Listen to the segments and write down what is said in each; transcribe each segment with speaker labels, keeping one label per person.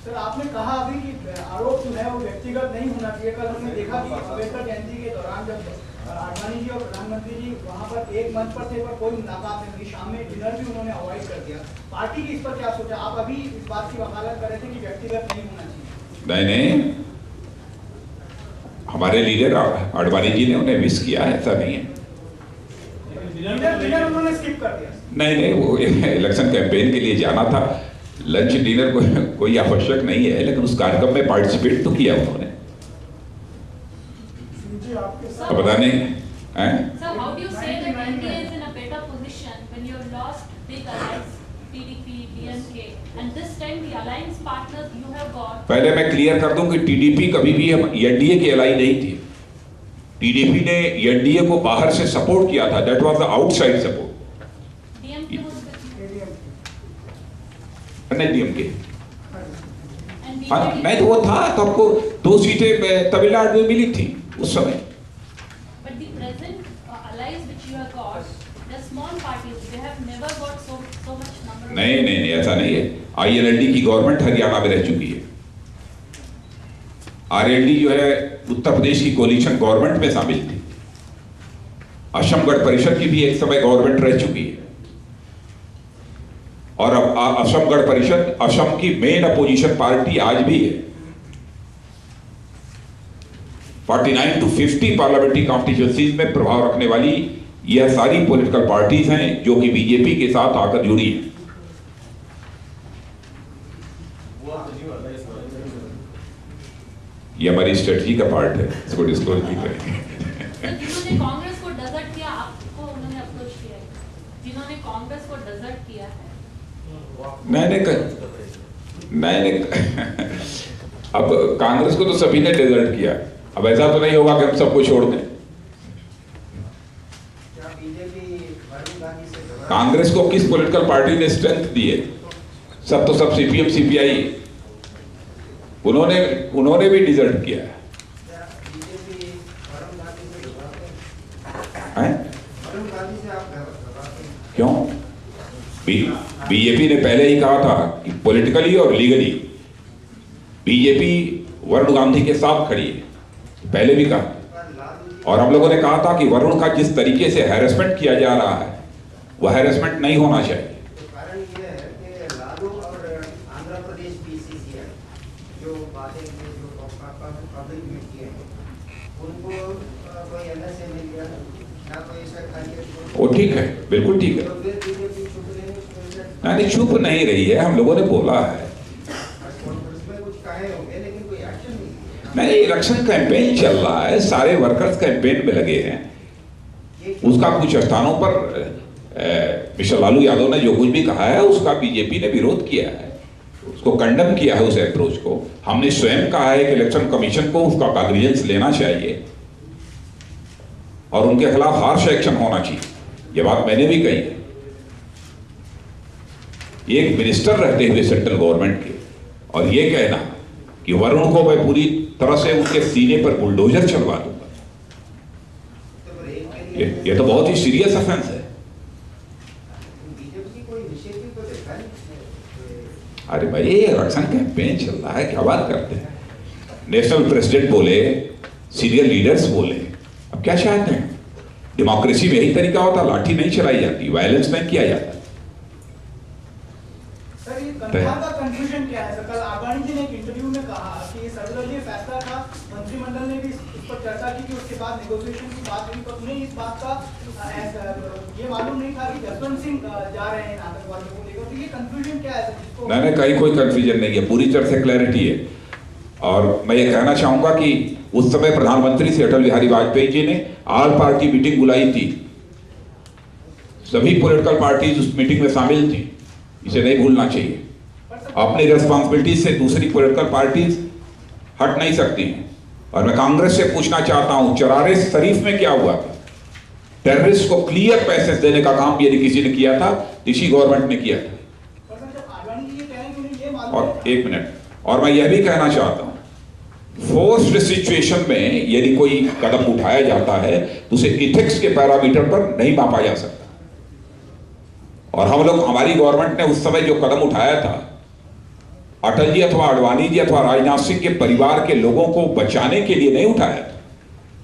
Speaker 1: Sir आपने कहा अभी कि आरोप जो है वो व्यक्तिगत नहीं होना चाहिए। कल हमने देखा कि अम्बेडकर जयंती के दौरान जब आडवाणी जी और प्रधानमंत्री जी वहाँ पर एक मंच पर थे, पर कोई मुलाकात नहीं हुई, शाम में डिनर भी उन्होंने अवॉइड कर दिया। पार्टी की इस पर क्या सोचा? आप अभी इस बात की वकालत कर रहे थे कि व्यक्तिगत नहीं होना चाहिए।
Speaker 2: नहीं, हमारे लीडर आडवाणी जी ने उन्हें मिस किया, ऐसा नहीं है।
Speaker 1: डिनर उन्होंने स्किप कर दिया।
Speaker 2: नहीं, वो इलेक्शन कैंपेन के लिए जाना था। लंच डिनर कोई आवश्यक नहीं है, लेकिन उस कार्यक्रम में पार्टिसिपेट तो किया उन्होंने। अब पता नहीं
Speaker 3: So how do you say that India is in a better position when you have lost big allies, TDP, DMK, and this time the alliance partners you have got?
Speaker 2: पहले मैं क्लियर कर दूं कि टीडीपी कभी भी NDA की ally नहीं थी। टीडीपी ने एनडीए को बाहर से सपोर्ट किया था, that was the outside support.
Speaker 3: DMK was
Speaker 2: नहीं, डीएमके
Speaker 3: and
Speaker 2: नहीं तो वो था, तो आपको 2 सीटें तमिलनाडु में मिली थी उस समय।
Speaker 3: But the present allies which you have got, the small parties, they have never got so much number.
Speaker 2: नहीं, ऐसा नहीं है। आईएनएलडी की गवर्नमेंट हरियाणा में रह चुकी है। आरएलडी जो है उत्तर प्रदेश की कोलिशन गवर्नमेंट में शामिल थी। असम गण परिषद की भी एक समय गवर्नमेंट रह चुकी है, और अब असम गण परिषद असम की मेन अपोजिशन पार्टी आज भी है। 49 to 50 पार्लियामेंट्री कॉन्स्टिट्यूएंसीज में प्रभाव रखने वाली यह सारी पॉलिटिकल पार्टीज हैं जो कि बीजेपी के साथ आकर जुड़ी हैं। ये हमारी स्ट्रेटजी का पार्ट है, इसको डिस्क्लोज नहीं करेंगे।
Speaker 3: जिन्होंने कांग्रेस को डेजर्ट किया, आपको उन्होंने अप्रोच किया है। जिन्होंने कांग्रेस को डेजर्ट किया है,
Speaker 2: नहीं अब कांग्रेस को तो सभी ने डेजर्ट किया। अब ऐसा तो नहीं होगा कि हम सबको छोड़ दें। कांग्रेस को किस पॉलिटिकल पार्टी ने स्ट्रेंथ दी है? सब सीपीएम सीपीआई, उन्होंने भी डिजर्ट किया है। क्यों? बीजेपी ने पहले ही कहा था कि पॉलिटिकली और लीगली बीजेपी वरुण गांधी के साथ खड़ी है, पहले भी कहा। और हम लोगों ने कहा था कि वरुण का जिस तरीके से हैरेसमेंट किया जा रहा है वह हैरेसमेंट नहीं होना चाहिए।
Speaker 4: कारण यह है कि लालू और आंध्र प्रदेश बीसीसीआई जो बातें जो पब्लिक में किए हैं, उनको कोई एमएसए मिल गया ना, कोई सरकारी,
Speaker 2: वो ठीक है, बिल्कुल ठीक है। नहीं, चुप नहीं रही है, हम लोगों ने बोला है। नहीं, इलेक्शन कैंपेन चल रहा है, सारे वर्कर्स कैंपेन में लगे हैं। उसका कुछ स्थानों पर मिस्टर लालू यादव ने जो कुछ भी कहा है उसका बीजेपी ने विरोध किया है, उसको कंडेम किया है उस अप्रोच को। हमने स्वयं कहा है कि इलेक्शन कमीशन को उसका कॉग्निजेंस लेना चाहिए और उनके खिलाफ हार्श एक्शन होना चाहिए। ये बात मैंने भी कही है। एक मिनिस्टर रहते हुए सेंट्रल गवर्नमेंट के और ये कहना कि वरुण को मैं पूरी तरह से उनके सीने पर बुलडोजर चलवा दूंगा, ये तो बहुत ही सीरियस ऑफेंस है। अरे भाई, ये इलेक्शन कैंपेन चल रहा है, क्या बात करते हैं? नेशनल प्रेसिडेंट बोले, सीनियर लीडर्स बोले, अब क्या चाहते हैं? डेमोक्रेसी में यही तरीका होता, लाठी नहीं चलाई जाती, वायलेंस नहीं किया जाता।
Speaker 1: सर ये कंफ्यूजन क्या है? कल आडवाणी जी ने एक इंटरव्यू में कहा कि ये सर्वदलीय फैसला था, मंत्रिमंडल ने भी इस पर चर्चा की कि उसके बाद नेगोशिएशन की बात हुई, पर उन्हें इस बात का ये मालूम नहीं था कि जसवंत सिंह जा रहे हैं आतंकवादियों को लेकर। तो ये कंफ्यूजन क्या है?
Speaker 2: नहीं, कहीं कोई कंफ्यूजन नहीं है, पूरी तरह से क्लैरिटी है। और मैं ये कहना चाहूंगा कि उस समय प्रधानमंत्री श्री अटल बिहारी वाजपेयी जी ने ऑल पार्टी मीटिंग बुलाई थी, सभी पॉलिटिकल पार्टीज उस मीटिंग में शामिल थी, इसे नहीं भूलना चाहिए। अपनी रिस्पॉन्सिबिलिटी से दूसरी पॉलिटिकल पार्टीज हट नहीं सकती हैं। और मैं कांग्रेस से पूछना चाहता हूं, चरारे शरीफ में क्या हुआ था? टेररिस्ट को क्लियर पैसेज देने का काम यदि किसी ने किया था, इसी गवर्नमेंट ने किया था। और एक मिनट, और मैं यह भी कहना चाहता हूं, फोर्स्ड सिचुएशन में यदि कोई कदम उठाया जाता है तो उसे इथिक्स के पैरामीटर पर नहीं मापा जा सकता। और हम लोग, हमारी गवर्नमेंट ने उस समय जो कदम उठाया था, अटल जी अथवा आडवाणी जी अथवा राजनाथ सिंह के परिवार के लोगों को बचाने के लिए नहीं उठाया था।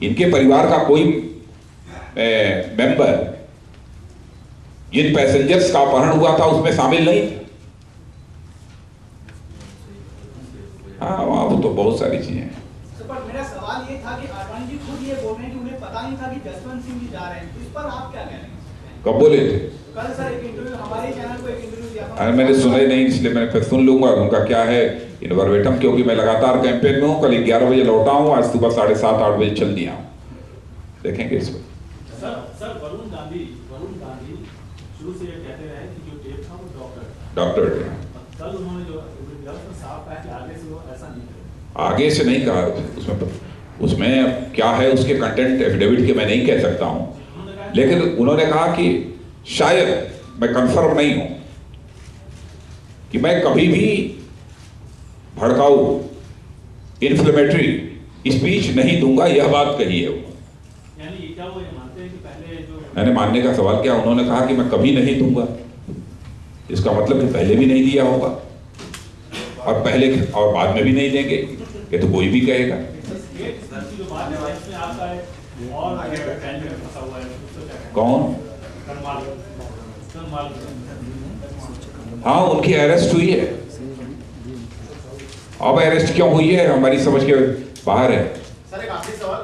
Speaker 2: इनके परिवार का कोई मेंबर जिन पैसेंजर्स का अपहरण हुआ था उसमें शामिल नहीं था। हाँ, वहां वो तो बहुत सारी चीजें हैं।
Speaker 1: पर मेरा सवाल ये था कि आडवाणी जी खुद ये बोल रहे हैं कि उन्हें पता नहीं था कि जसवंत सिंह जी जा रहे हैं, इस पर आप क्या कह रहे हैं?
Speaker 2: कब बोले थे?
Speaker 1: कल सर एक इंटरव्यू हमारे चैनल को एक इंटरव्यू दिया था।
Speaker 2: मैंने सुना ही नहीं, इसलिए मैंने फिर सुन लूंगा उनका क्या है इन वर्बेटम, क्योंकि मैं लगातार कैंपेन में हूँ। कल 11 बजे लौटा हूँ, आज सुबह 7:30-8 बजे चल दिया हूँ। देखेंगे इसको।
Speaker 5: सर वरुण गांधी शुरू से ये कहते रहे कि जो टेप था वो
Speaker 2: डॉक्टर
Speaker 5: कल उन्होंने जो साफ कहा कि आगे से वो ऐसा नहीं करेगा।
Speaker 2: आगे से नहीं कहा, उसमें क्या है उसके कंटेंट एफिडेविट के मैं नहीं कह सकता हूं, लेकिन उन्होंने कहा कि शायद, मैं कंफर्म नहीं हूं, कि मैं कभी भी भड़काऊ इन्फ्लेमेटरी स्पीच नहीं दूंगा, यह बात कही है वो।
Speaker 5: यानी क्या वो ये मानते हैं कि पहले जो
Speaker 2: मैंने मानने का सवाल किया, उन्होंने कहा कि मैं कभी नहीं दूंगा, इसका मतलब कि पहले भी नहीं दिया होगा और पहले और बाद में भी नहीं देंगे, ये तो कोई भी कहेगा।
Speaker 5: जो बात है इसमें आपका है और फंसा हुआ है,
Speaker 2: कौन? हाँ, उनकी अरेस्ट हुई है। अब अरेस्ट क्यों हुई है हमारी समझ के बाहर है।
Speaker 6: सर एक आखिरी सवाल,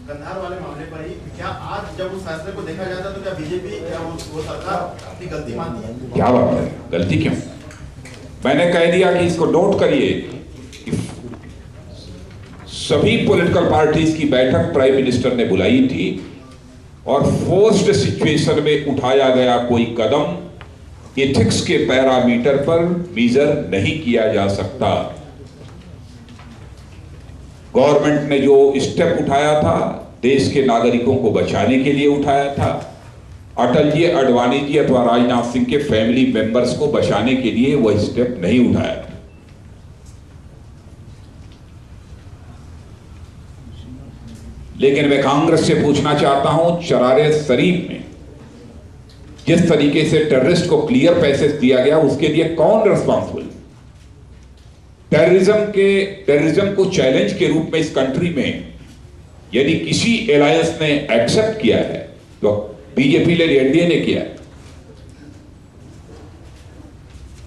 Speaker 6: कंधार वाले मामले पर ही, क्या आज जब उस फैसले को देखा जाता तो क्या बीजेपी या वो सरकार अपनी गलती मानती है?
Speaker 2: क्या बात है, गलती क्यों? मैंने कह दिया कि इसको नोट करिए कि सभी पॉलिटिकल पार्टीज की बैठक प्राइम मिनिस्टर ने बुलाई थी और फोर्स्ड सिचुएशन में उठाया गया कोई कदम एथिक्स के पैरामीटर पर मेजर नहीं किया जा सकता। गवर्नमेंट ने जो स्टेप उठाया था देश के नागरिकों को बचाने के लिए उठाया था, अटल जी, आडवाणी जी अथवा राजनाथ सिंह के फैमिली मेंबर्स को बचाने के लिए वह स्टेप नहीं उठाया था। लेकिन मैं कांग्रेस से पूछना चाहता हूं, चरारे शरीफ में जिस तरीके से टेररिस्ट को क्लियर पैसेज दिया गया उसके लिए कौन रिस्पॉन्सिबल? टेररिज्म को चैलेंज के रूप में इस कंट्री में यदि किसी एलायंस ने एक्सेप्ट किया है तो बीजेपी ने, एनडीए ने किया है।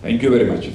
Speaker 2: Thank you very much.